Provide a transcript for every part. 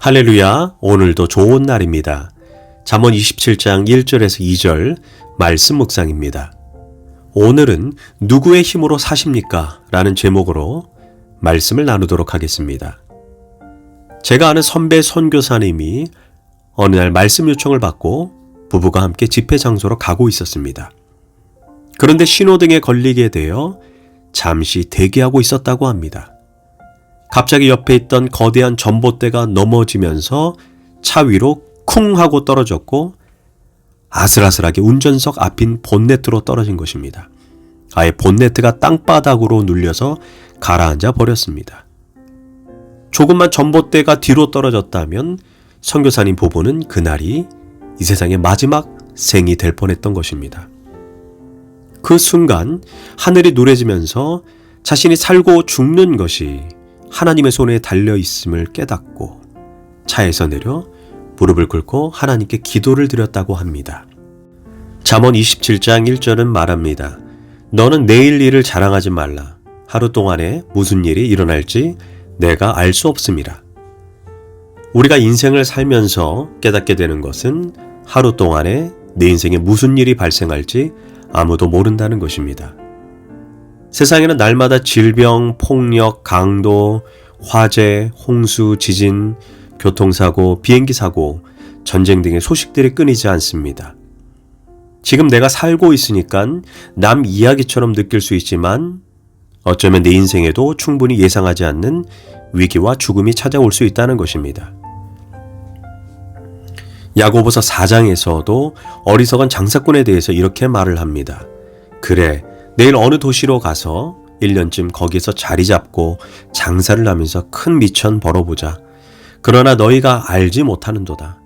할렐루야, 오늘도 좋은 날입니다. 잠언 27장 1절에서 2절 말씀 묵상입니다. 오늘은 누구의 힘으로 사십니까? 라는 제목으로 말씀을 나누도록 하겠습니다. 제가 아는 선배 선교사님이 어느 날 말씀 요청을 받고 부부가 함께 집회 장소로 가고 있었습니다. 그런데 신호등에 걸리게 되어 잠시 대기하고 있었다고 합니다. 갑자기 옆에 있던 거대한 전봇대가 넘어지면서 차 위로 쿵 하고 떨어졌고 아슬아슬하게 운전석 앞인 본네트로 떨어진 것입니다. 아예 본네트가 땅바닥으로 눌려서 가라앉아 버렸습니다. 조금만 전봇대가 뒤로 떨어졌다면 선교사님 부부는 그날이 이 세상의 마지막 생이 될 뻔했던 것입니다. 그 순간 하늘이 노래지면서 자신이 살고 죽는 것이 하나님의 손에 달려있음을 깨닫고 차에서 내려 무릎을 꿇고 하나님께 기도를 드렸다고 합니다. 잠언 27장 1절은 말합니다. 너는 내일 일을 자랑하지 말라. 하루 동안에 무슨 일이 일어날지 내가 알 수 없음이라. 우리가 인생을 살면서 깨닫게 되는 것은 하루 동안에 내 인생에 무슨 일이 발생할지 아무도 모른다는 것입니다. 세상에는 날마다 질병, 폭력, 강도, 화재, 홍수, 지진, 교통사고, 비행기 사고, 전쟁 등의 소식들이 끊이지 않습니다. 지금 내가 살고 있으니까 남 이야기처럼 느낄 수 있지만 어쩌면 내 인생에도 충분히 예상하지 않는 위기와 죽음이 찾아올 수 있다는 것입니다. 야고보서 4장에서도 어리석은 장사꾼에 대해서 이렇게 말을 합니다. 그래, 내일 어느 도시로 가서 1년쯤 거기서 자리 잡고 장사를 하면서 큰 미천 벌어보자. 그러나 너희가 알지 못하는도다.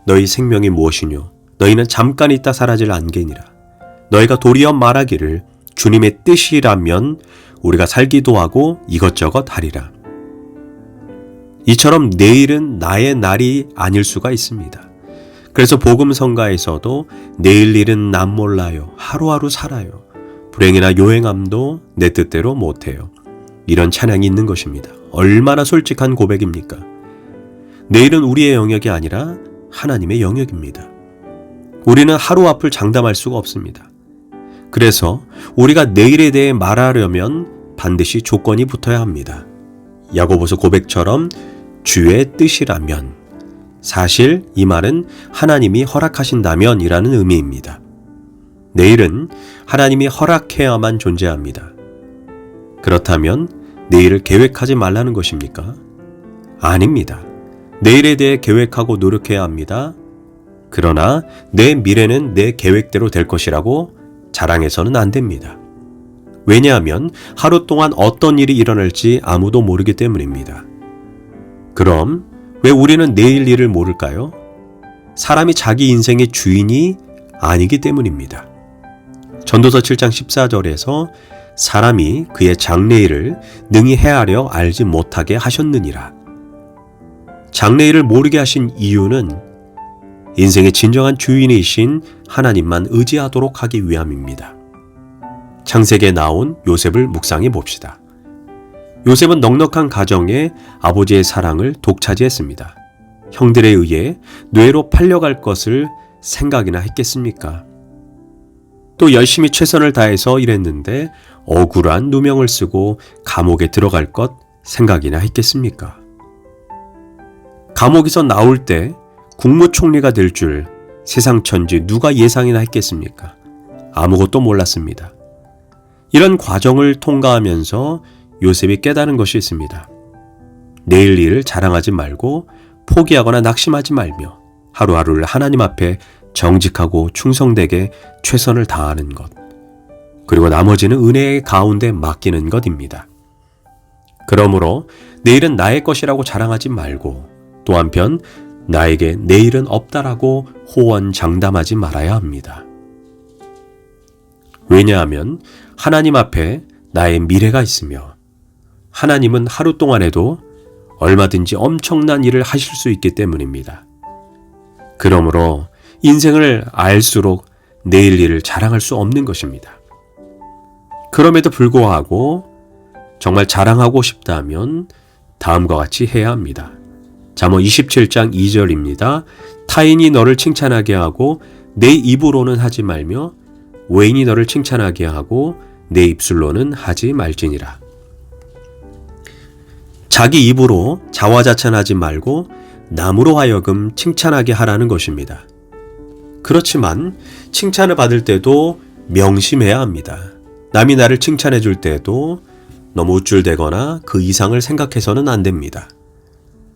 너희 생명이 무엇이뇨? 너희는 잠깐 있다 사라질 안개니라. 너희가 도리어 말하기를 주님의 뜻이라면 우리가 살기도 하고 이것저것 하리라. 이처럼 내일은 나의 날이 아닐 수가 있습니다. 그래서 복음성가에서도 내일 일은 남 몰라요. 하루하루 살아요. 불행이나 요행함도 내 뜻대로 못해요. 이런 찬양이 있는 것입니다. 얼마나 솔직한 고백입니까? 내일은 우리의 영역이 아니라 하나님의 영역입니다. 우리는 하루 앞을 장담할 수가 없습니다. 그래서 우리가 내일에 대해 말하려면 반드시 조건이 붙어야 합니다. 야고보서 고백처럼 주의 뜻이라면, 사실 이 말은 하나님이 허락하신다면 이라는 의미입니다. 내일은 하나님이 허락해야만 존재합니다. 그렇다면 내일을 계획하지 말라는 것입니까? 아닙니다. 내일에 대해 계획하고 노력해야 합니다. 그러나 내 미래는 내 계획대로 될 것이라고 자랑해서는 안 됩니다. 왜냐하면 하루 동안 어떤 일이 일어날지 아무도 모르기 때문입니다. 그럼 왜 우리는 내일 일을 모를까요? 사람이 자기 인생의 주인이 아니기 때문입니다. 전도서 7장 14절에서 사람이 그의 장래일을 능히 헤아려 알지 못하게 하셨느니라. 장래일을 모르게 하신 이유는 인생의 진정한 주인이신 하나님만 의지하도록 하기 위함입니다. 창세기에 나온 요셉을 묵상해 봅시다. 요셉은 넉넉한 가정에 아버지의 사랑을 독차지했습니다. 형들에 의해 뇌로 팔려갈 것을 생각이나 했겠습니까? 또 열심히 최선을 다해서 일했는데 억울한 누명을 쓰고 감옥에 들어갈 것 생각이나 했겠습니까? 감옥에서 나올 때 국무총리가 될 줄 세상 천지 누가 예상이나 했겠습니까? 아무것도 몰랐습니다. 이런 과정을 통과하면서 요셉이 깨달은 것이 있습니다. 내일 일을 자랑하지 말고 포기하거나 낙심하지 말며 하루하루를 하나님 앞에 정직하고 충성되게 최선을 다하는 것, 그리고 나머지는 은혜의 가운데 맡기는 것입니다. 그러므로 내일은 나의 것이라고 자랑하지 말고 또 한편 나에게 내일은 없다라고 호언장담하지 말아야 합니다. 왜냐하면 하나님 앞에 나의 미래가 있으며 하나님은 하루 동안에도 얼마든지 엄청난 일을 하실 수 있기 때문입니다. 그러므로 인생을 알수록 내일 일을 자랑할 수 없는 것입니다. 그럼에도 불구하고 정말 자랑하고 싶다면 다음과 같이 해야 합니다. 잠언 27장 2절입니다. 타인이 너를 칭찬하게 하고 내 입으로는 하지 말며 외인이 너를 칭찬하게 하고 내 입술로는 하지 말지니라. 자기 입으로 자화자찬하지 말고 남으로 하여금 칭찬하게 하라는 것입니다. 그렇지만 칭찬을 받을 때도 명심해야 합니다. 남이 나를 칭찬해 줄 때도 너무 우쭐대거나 그 이상을 생각해서는 안 됩니다.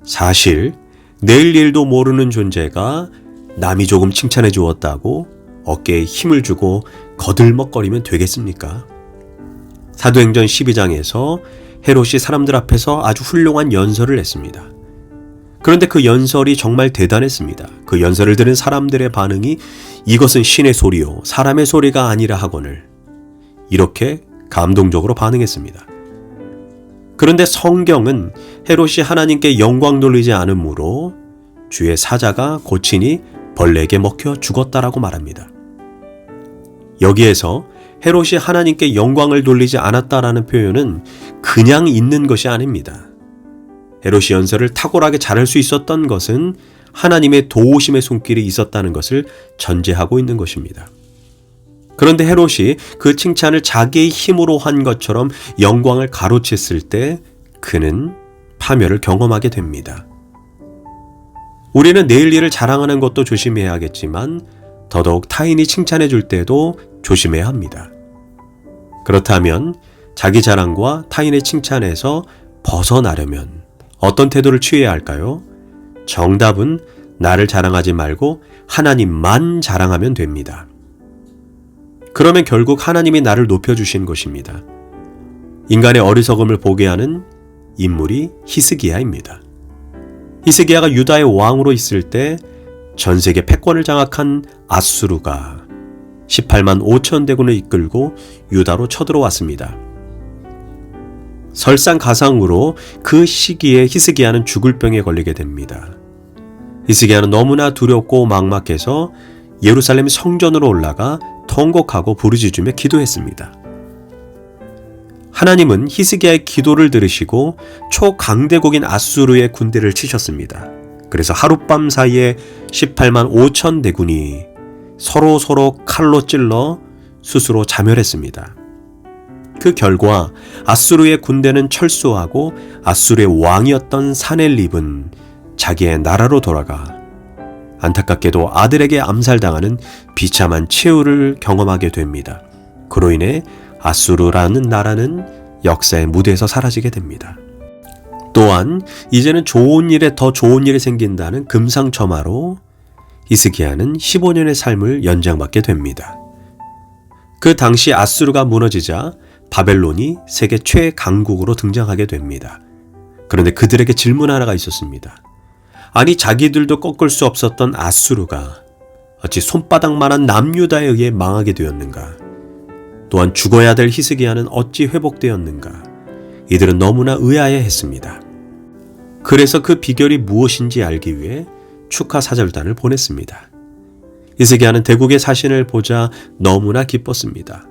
사실 내일 일도 모르는 존재가 남이 조금 칭찬해 주었다고 어깨에 힘을 주고 거들먹거리면 되겠습니까? 사도행전 12장에서 헤롯이 사람들 앞에서 아주 훌륭한 연설을 했습니다. 그런데 그 연설이 정말 대단했습니다. 그 연설을 들은 사람들의 반응이 이것은 신의 소리요 사람의 소리가 아니라 하거늘 이렇게 감동적으로 반응했습니다. 그런데 성경은 헤롯이 하나님께 영광 돌리지 않으므로 주의 사자가 고치니 벌레에게 먹혀 죽었다라고 말합니다. 여기에서 헤롯이 하나님께 영광을 돌리지 않았다라는 표현은 그냥 있는 것이 아닙니다. 헤롯이 연설을 탁월하게 잘할 수 있었던 것은 하나님의 도우심의 손길이 있었다는 것을 전제하고 있는 것입니다. 그런데 헤롯이 그 칭찬을 자기의 힘으로 한 것처럼 영광을 가로챘을 때 그는 파멸을 경험하게 됩니다. 우리는 내일 일을 자랑하는 것도 조심해야겠지만 더더욱 타인이 칭찬해 줄 때도 조심해야 합니다. 그렇다면 자기 자랑과 타인의 칭찬에서 벗어나려면 어떤 태도를 취해야 할까요? 정답은 나를 자랑하지 말고 하나님만 자랑하면 됩니다. 그러면 결국 하나님이 나를 높여주신 것입니다. 인간의 어리석음을 보게 하는 인물이 히스기야입니다. 히스기야가 유다의 왕으로 있을 때 전 세계 패권을 장악한 아수르가 18만 5천 대군을 이끌고 유다로 쳐들어왔습니다. 설상가상으로 그 시기에 히스기야는 죽을 병에 걸리게 됩니다. 히스기야는 너무나 두렵고 막막해서 예루살렘 성전으로 올라가 통곡하고 부르짖으며 기도했습니다. 하나님은 히스기야의 기도를 들으시고 초강대국인 아수르의 군대를 치셨습니다. 그래서 하룻밤 사이에 18만 5천 대군이 서로 칼로 찔러 스스로 자멸했습니다. 그 결과 아수르의 군대는 철수하고 아수르의 왕이었던 사넬립은 자기의 나라로 돌아가 안타깝게도 아들에게 암살당하는 비참한 최후를 경험하게 됩니다. 그로 인해 아수르라는 나라는 역사의 무대에서 사라지게 됩니다. 또한 이제는 좋은 일에 더 좋은 일이 생긴다는 금상첨화로 히스기야는 15년의 삶을 연장받게 됩니다. 그 당시 아수르가 무너지자 바벨론이 세계 최강국으로 등장하게 됩니다. 그런데 그들에게 질문 하나가 있었습니다. 아니 자기들도 꺾을 수 없었던 아수르가 어찌 손바닥만한 남유다에 의해 망하게 되었는가? 또한 죽어야 될 히스기야는 어찌 회복되었는가? 이들은 너무나 의아해했습니다. 그래서 그 비결이 무엇인지 알기 위해 축하 사절단을 보냈습니다. 히스기야는 대국의 사신을 보자 너무나 기뻤습니다.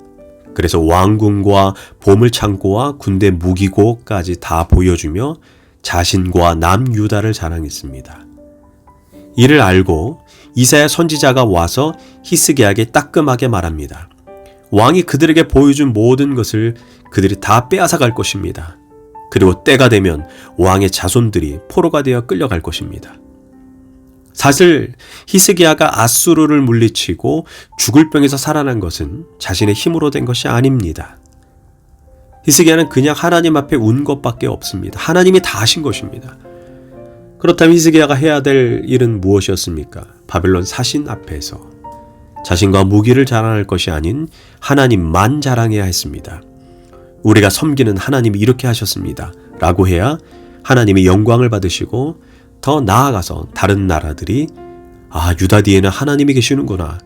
그래서 왕궁과 보물창고와 군대 무기고까지 다 보여주며 자신과 남유다를 자랑했습니다. 이를 알고 이사야 선지자가 와서 히스기야에게 따끔하게 말합니다. 왕이 그들에게 보여준 모든 것을 그들이 다 빼앗아 갈 것입니다. 그리고 때가 되면 왕의 자손들이 포로가 되어 끌려갈 것입니다. 사실 히스기야가 아수르를 물리치고 죽을 병에서 살아난 것은 자신의 힘으로 된 것이 아닙니다. 히스기야는 그냥 하나님 앞에 운 것밖에 없습니다. 하나님이 다 하신 것입니다. 그렇다면 히스기야가 해야 될 일은 무엇이었습니까? 바벨론 사신 앞에서 자신과 무기를 자랑할 것이 아닌 하나님만 자랑해야 했습니다. 우리가 섬기는 하나님이 이렇게 하셨습니다. 라고 해야 하나님이 영광을 받으시고 더 나아가서 다른 나라들이 유다 뒤에는 하나님이 계시는구나.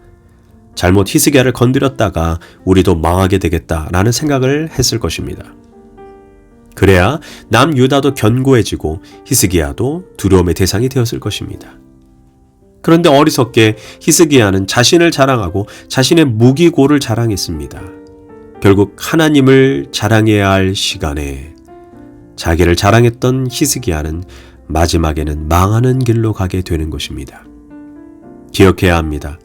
잘못 히스기야를 건드렸다가 우리도 망하게 되겠다라는 생각을 했을 것입니다. 그래야 남유다도 견고해지고 히스기야도 두려움의 대상이 되었을 것입니다. 그런데 어리석게 히스기야는 자신을 자랑하고 자신의 무기고를 자랑했습니다. 결국 하나님을 자랑해야 할 시간에 자기를 자랑했던 히스기야는 마지막에는 망하는 길로 가게 되는 것입니다. 기억해야 합니다.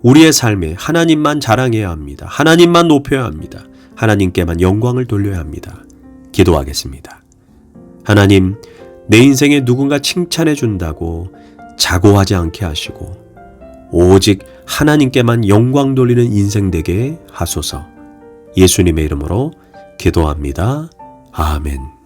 우리의 삶에 하나님만 자랑해야 합니다. 하나님만 높여야 합니다. 하나님께만 영광을 돌려야 합니다. 기도하겠습니다. 하나님, 내 인생에 누군가 칭찬해 준다고 자고하지 않게 하시고 오직 하나님께만 영광 돌리는 인생 되게 하소서. 예수님의 이름으로 기도합니다. 아멘.